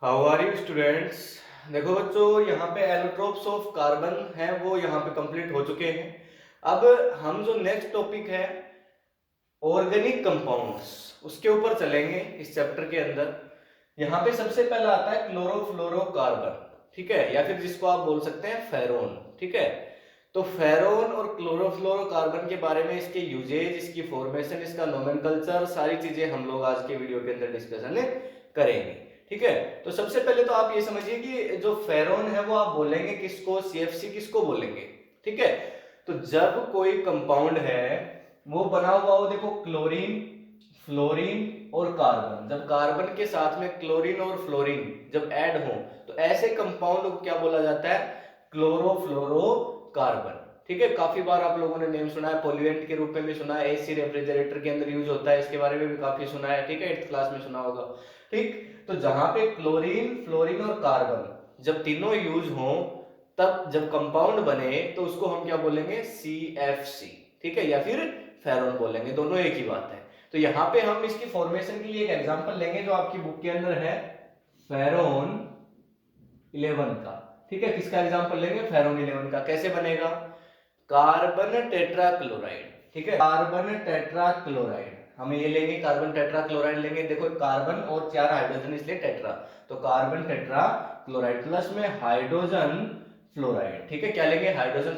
How are you students. देखो बच्चों, यहाँ पे एलोट्रोप्स ऑफ कार्बन है वो यहाँ पे कंप्लीट हो चुके हैं। अब हम जो नेक्स्ट टॉपिक है ऑर्गेनिक कंपाउंड्स उसके ऊपर चलेंगे इस चैप्टर के अंदर। यहाँ पे सबसे पहला आता है क्लोरोफ्लोरोकार्बन, ठीक है, या फिर जिसको आप बोल सकते हैं फेरोन, ठीक है। तो फेरोन और क्लोरोफ्लोरोकार्बन के बारे में, इसके यूजेज, इसकी फॉर्मेशन, इसका नोमेनकल्चर, सारी चीजें हम लोग आज के वीडियो के अंदर डिस्कशन करेंगे, ठीक है। तो सबसे पहले तो आप ये समझिए कि जो फेरोन है वो आप बोलेंगे किसको, सीएफसी किसको बोलेंगे, ठीक है। तो जब कोई कंपाउंड है वो बना हुआ हो, देखो क्लोरीन, फ्लोरीन और कार्बन, जब कार्बन के साथ में क्लोरीन और फ्लोरीन जब ऐड हो तो ऐसे कंपाउंड को क्या बोला जाता है, क्लोरोफ्लोरोकार्बन, ठीक है। काफी बार आप लोगों ने नेम सुना है, पॉल्यूएंट के रूप में भी सुना है, एसी रेफ्रिजरेटर के अंदर यूज होता है, इसके बारे में भी काफी सुना है, ठीक है, 8th क्लास में सुना होगा, ठीक। तो जहां पे क्लोरीन, फ्लोरीन और कार्बन जब तीनों यूज हो तब जब कंपाउंड बने तो उसको हम क्या बोलेंगे, CFC, ठीक है, या फिर फेरोन बोलेंगे, दोनों एक ही बात है। तो यहाँ पे हम इसकी फॉर्मेशन के लिए एक एग्जांपल लेंगे जो आपकी बुक के अंदर है, फेरोन 11 का, ठीक है। किसका एग्जांपल लेंगे, फेरोन 11 का। कैसे बनेगा, कार्बन टेट्राक्लोराइड, ठीक है, कार्बन टेट्राक्लोराइड, हम ये लेंगे, कार्बन टेट्राक्लोराइड लेंगे। देखो कार्बन और 4 हाइड्रोजन इसलिए टेट्रा, तो कार्बन टेट्राक्लोराइड प्लस में हाइड्रोजन फ्लोराइड, ठीक है, क्या लेंगे, हाइड्रोजन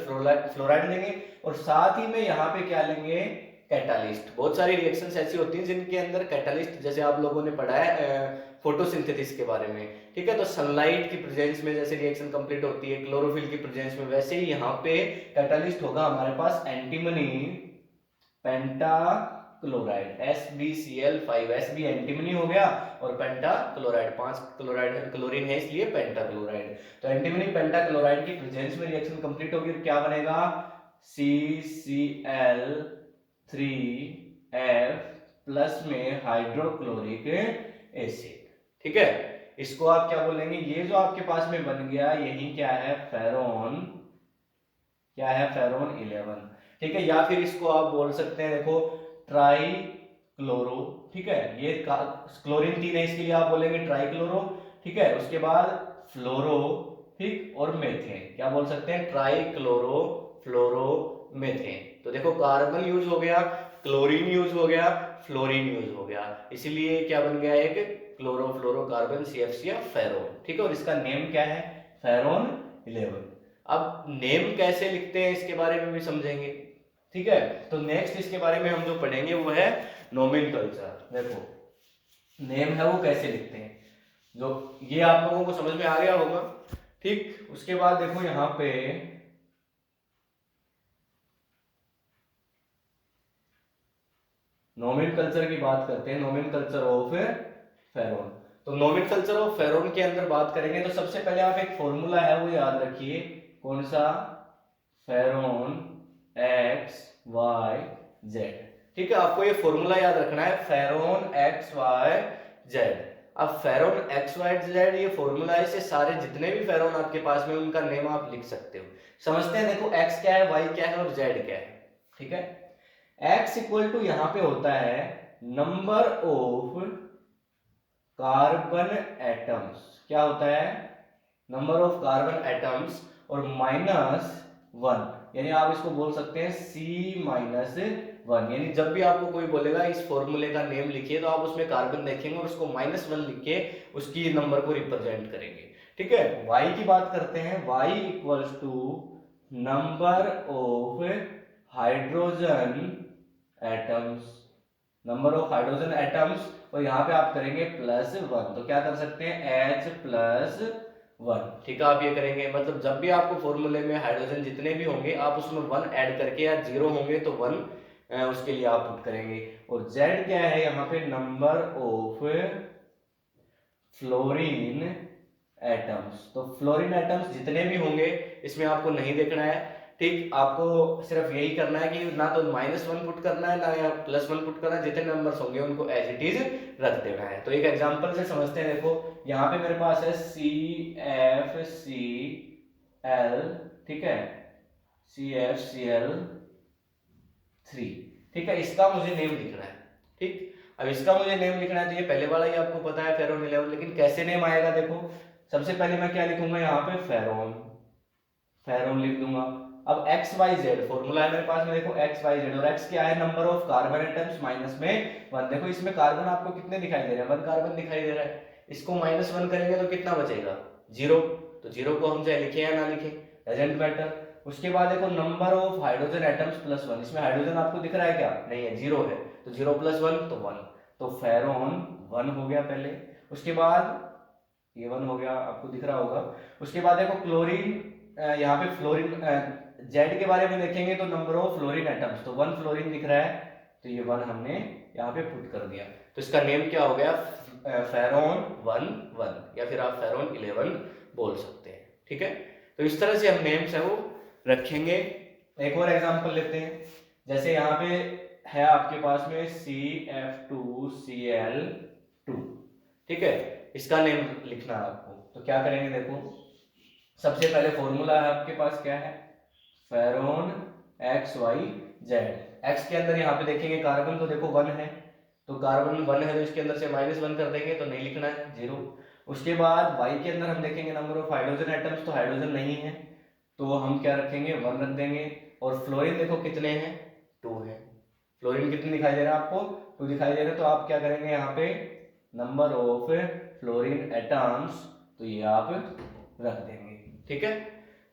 फ्लोराइड लेंगे। और साथ ही में यहाँ पे क्या लेंगे, कैटालिस्ट। बहुत सारी रिएक्शंस ऐसी होती हैं जिनके अंदर कैटालिस्ट, जैसे आप लोगों ने पढ़ा है फोटोसिंथेसिस के बारे में, ठीक है। तो सनलाइट की प्रेजेंस में जैसे रिएक्शन कंप्लीट होती है, क्लोरोफिल की प्रेजेंस में, वैसे ही यहाँ पे कैटालिस्ट होगा हमारे पास antimony pentachloride, SbCl5, Sb antimony हो गया और पेंटाक्लोराइड, 5 क्लोराइड क्लोरीन है इसलिए पेंटाक्लोराइड। तो एंटीमनी पेंटाक्लोराइड की प्रेजेंस में रिएक्शन कंप्लीट होगी तो क्या बनेगा, CCl3F प्लस में हाइड्रोक्लोरिक एसिड, ठीक है। इसको आप क्या बोलेंगे, ये जो आपके पास में बन गया यही क्या है, फेरोन, क्या है, फेरोन 11, ठीक है। या फिर इसको आप बोल सकते हैं, देखो ट्राई क्लोरो, ठीक है, ये क्लोरीन 3 है इसके लिए आप बोलेंगे ट्राई क्लोरो, ठीक है। उसके बाद फ्लोरो, ठीक, और मेथेन, क्या बोल सकते हैं, ट्राई क्लोरो फ्लोरो मेथेन। तो देखो कार्बन यूज हो गया, क्लोरीन यूज हो गया, फ्लोरीन यूज हो गया, इसीलिए क्या बन गया, एक क्लोरोफ्लोरोकार्बन CFC या फेरोन, ठीक है। और इसका नेम क्या है, फेरोन 11। अब नेम कैसे लिखते हैं इसके बारे में भी समझेंगे, ठीक है। तो नेक्स्ट इसके बारे में हम जो पढ़ेंगे वो है नोमेनकल्चर। देखो नेम है वो कैसे लिखते हैं, जो ये आप लोगों को समझ में आ गया होगा, ठीक। उसके बाद देखो यहाँ पे नोमेनकल्चर की बात करते हैं, नोमेनकल्चर ऑफ फेरोन। तो नोमेनकल्चर ऑफ फेरोन के अंदर बात करेंगे तो सबसे पहले आप एक फॉर्मूला है वो याद रखिए, कौन सा, फेरोन XYZ, ठीक है। आपको ये फॉर्मूला याद रखना है, फेरोन XYZ। अब फेरोन XYZ ये फॉर्मूला है, इससे सारे जितने भी फेरोन आपके पास में उनका नेम आप लिख सकते हो। समझते हैं, देखो X क्या है, Y क्या है और Z क्या है, ठीक है। X इक्वल टू यहां पे होता है नंबर ऑफ कार्बन एटम्स, क्या होता है, नंबर ऑफ कार्बन एटम्स, और -1, यानी आप इसको बोल सकते हैं C-1। यानी जब भी आपको कोई बोलेगा इस फॉर्मूले का नेम लिखिए तो आप उसमें कार्बन देखेंगे और उसको -1 लिख के उसकी नंबर को रिप्रेजेंट करेंगे, ठीक है। Y की बात करते हैं, Y equals to number of hydrogen atoms, number of hydrogen atoms, और यहाँ पे आप करेंगे +1, तो क्या कर सकते हैं, H+1, ठीक है। आप ये करेंगे, मतलब जब भी आपको फॉर्मूले में हाइड्रोजन जितने भी होंगे आप उसमें 1 ऐड करके, या 0 होंगे तो 1 उसके लिए आप पुट करेंगे। और Z क्या है यहाँ पे, नंबर ऑफ फ्लोरीन एटम्स, तो फ्लोरीन एटम्स जितने भी होंगे इसमें आपको नहीं देखना है, ठीक। आपको सिर्फ यही करना है कि ना तो -1 पुट करना है ना या +1 पुट करना है, जितने नंबर्स होंगे उनको एज इट इज रख देना है। तो एक एग्जांपल से समझते हैं, देखो यहाँ पे मेरे पास है CFCl, ठीक है, CFCl3, ठीक है, इसका मुझे नेम लिखना है, ठीक। अब इसका मुझे नेम लिखना है, तो ये पहले वाला ही आपको पता है फेरोन 11, लेकिन कैसे नेम आएगा देखो, सबसे पहले मैं क्या लिखूंगा यहाँ पे फेरोन, फेरोन लिख दूंगा। अब एक्स वाई जेड फॉर्मूला है मेरे पास में, देखो एक्स वाई जेड, और एक्स क्या है, number of carbon atoms minus में 1। देखो इसमें कार्बन आपको कितने दिखाई दे रहे हैं, 1 कार्बन दिखाई दे रहा है, इसको -1 करेंगे तो कितना बचेगा, 0। तो 0 को हम चाहे लिखें या ना लिखें, डजंट मैटर। उसके बाद देखो नंबर ऑफ हाइड्रोजन एटम्स +1, इसमें हाइड्रोजन आपको दिख रहा है क्या, नहीं है, 0 है, तो 0 + 1 तो 1, तो फेरोन 1 हो गया पहले। उसके बाद ये 1 हो गया, आपको दिख रहा होगा। उसके बाद देखो क्लोरीन, यहाँ पे फ्लोरीन, जेड के बारे में देखेंगे तो नंबर ऑफ फ्लोरीन एटम्स, तो 1 फ्लोरीन दिख रहा है, तो ये 1 हमने यहाँ पे पुट कर दिया, तो इसका नेम क्या हो गया, फेरोन 1 या फिर आप फेरोन 11 बोल सकते हैं, ठीक है। तो इस तरह से हम नेम्स है वो रखेंगे। एक और एग्जांपल लेते हैं, जैसे यहाँ पे है आपके पास में CF2Cl2, ठीक है, इसका नेम लिखना है आपको, तो क्या करेंगे देखो, सबसे पहले फॉर्मूला है आपके पास क्या है, फेरोन XYZ। एक्स के अंदर यहाँ पे देखेंगे कार्बन, तो देखो 1 है, तो कार्बन 1 है, तो इसके अंदर से -1 कर देंगे, तो नहीं लिखना है, 0। उसके बाद वाई के अंदर हम देखेंगे नंबर ऑफ हाइड्रोजन एटम्स, तो हाइड्रोजन नहीं है, तो हम क्या रखेंगे, 1 रख देंगे। और फ्लोरीन देखो कितने हैं, 2 है, फ्लोरीन कितने दिखाई दे रहा है आपको, 2 दिखाई दे रहे हैं, तो आप क्या करेंगे यहाँ पे नंबर ऑफ फ्लोरीन एटम्स, तो ये आप रख देंगे, ठीक है।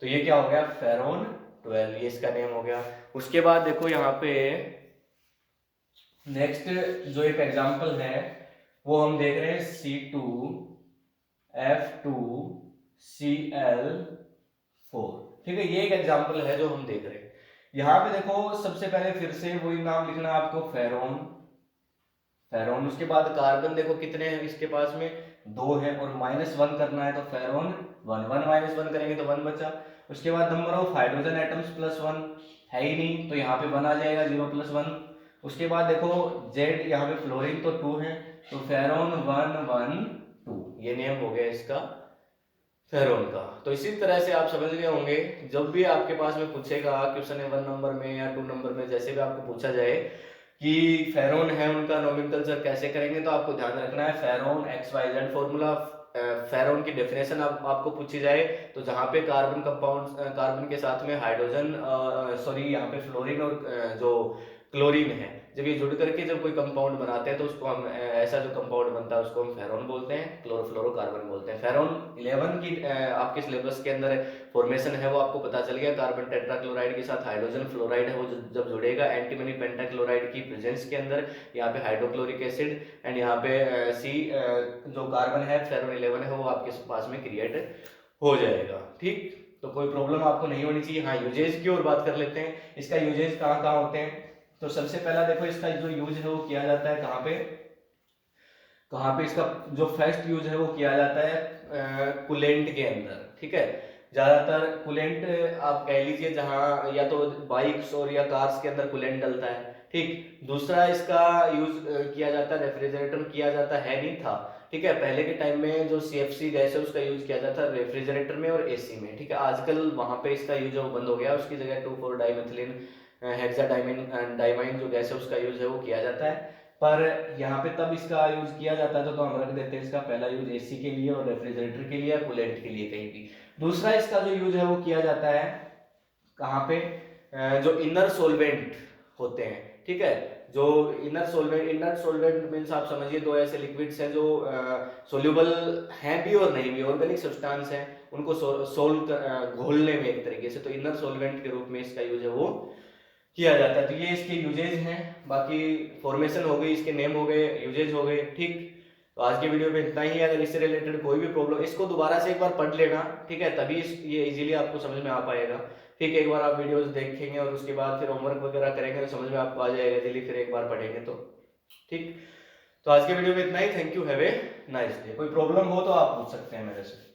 तो ये क्या हो गया, फेरोन 12, ये इसका नेम हो गया। उसके बाद देखो यहाँ पे नेक्स्ट जो एक एग्जांपल है वो हम देख रहे हैं C2F2Cl4, ठीक है, ये एक एग्जांपल है जो हम देख रहे हैं। यहाँ पे देखो सबसे पहले फिर से वही नाम लिखना है आपको, फेरोन, फेरोन। उसके बाद कार्बन देखो कितने हैं इसके पास में, 2 है, और -1 करना है, तो फेरोन 1, 1 -1 करेंगे तो 1 बचा। उसके बाद नंबर ऑफ हाइड्रोजन एटम्स +1 है ही नहीं, तो यहाँ पे 1 आ जाएगा, 0 + 1। उसके बाद देखो जेड, यहाँ पे फ्लोरीन तो 2 है, तो फेरोन 1 1 2, ये नेम हो गया इसका फेरोन का। तो इसी तरह से आप समझ गए होंगे, जब भी आपके पास में पूछेगा क्वेश्चन 1 नंबर में या 2 नंबर में, जैसे भी आपको पूछा जाए कि फेरोन है उनका नोमेनक्लेचर कैसे करेंगे, तो आपको ध्यान रखना है फेरोन XYZ फॉर्मूला। फेरोन की डेफिनेशन आपको पूछी जाए, तो जहाँ पे कार्बन कंपाउंड, कार्बन के साथ में हाइड्रोजन, सॉरी यहाँ पे फ्लोरीन और जो क्लोरीन है, जब ये जुड़ करके जब कोई कंपाउंड बनाते हैं तो उसको हम, ऐसा जो कंपाउंड बनता है उसको हम फेरोन बोलते हैं, क्लोरोफ्लोरोकार्बन बोलते हैं। फेरोन 11 की आपके सिलेबस के अंदर फॉर्मेशन है वो आपको पता चल गया, कार्बन टेट्राक्लोराइड के साथ हाइड्रोजन फ्लोराइड है वो जब जुड़ेगा एंटीमनी पेंटाक्लोराइड की प्रेजेंस के अंदर, यहाँ पे हाइड्रोक्लोरिक एसिड, एंड यहाँ पे सी जो कार्बन है फेरोन 11 है वो आपके पास में क्रिएट हो जाएगा, ठीक। तो कोई प्रॉब्लम आपको नहीं होनी चाहिए। हाँ, यूजेज की ओर बात कर लेते हैं, इसका यूजेज कहाँ कहाँ होते हैं। तो सबसे पहला देखो इसका जो यूज है वो किया जाता है कहाँ पे इसका जो फर्स्ट यूज है वो किया जाता है कूलेंट के अंदर, ठीक है। ज्यादातर कूलेंट आप कह लीजिए जहाँ या तो बाइक्स और या कार्स के अंदर कूलेंट डलता है, ठीक। दूसरा इसका यूज किया जाता है रेफ्रिजरेटर, किया जाता है नहीं था, ठीक है। पहले के टाइम में जो CFC गैस है उसका यूज किया जाता है रेफ्रिजरेटर में और AC में, ठीक है। आजकल वहां पे इसका यूज है वो बंद हो गया, उसकी जगह 2,4-डाइमेथिलीन हेक्साडाइमाइन जो गैस है उसका यूज है वो किया जाता है। पर यहाँ पे तब इसका यूज किया जाता था तो हम रख देते हैं इसका पहला यूज AC के लिए और रेफ्रिजरेटर के लिए, कूलेंट के लिए कहीं भी। दूसरा इसका जो यूज है वो किया जाता है कहाँ पे, जो इनर सोलवेंट होते हैं, ठीक है। जो इनर सोलवेंट मीन्स आप समझिए दो ऐसे लिक्विड्स हैं जो सोल्यूबल हैं भी और नहीं भी, ऑर्गेनिक सब्सटेंस हैं, उनको घोलने में एक तरीके से, तो इनर सोलवेंट के रूप में इसका यूज है वो किया जाता है। तो ये इसके यूजेज हैं, बाकी फॉर्मेशन हो गई, इसके नेम हो गए, यूजेज हो गए, ठीक। तो आज के वीडियो में इतना ही है। अगर इससे रिलेटेड कोई भी प्रॉब्लम, इसको दोबारा से एक बार पढ़ लेना, ठीक है, तभी ये इजीली आपको समझ में आ पाएगा, ठीक है। एक बार आप वीडियोस देखेंगे और उसके बाद फिर होमवर्क वगैरह करेंगे तो समझ में आपको आ जाएगा इजीली, फिर एक बार पढ़ेंगे तो, ठीक। तो आज के वीडियो में इतना ही। Thank you, have a nice day. कोई प्रॉब्लम हो तो आप पूछ सकते हैं मेरे से।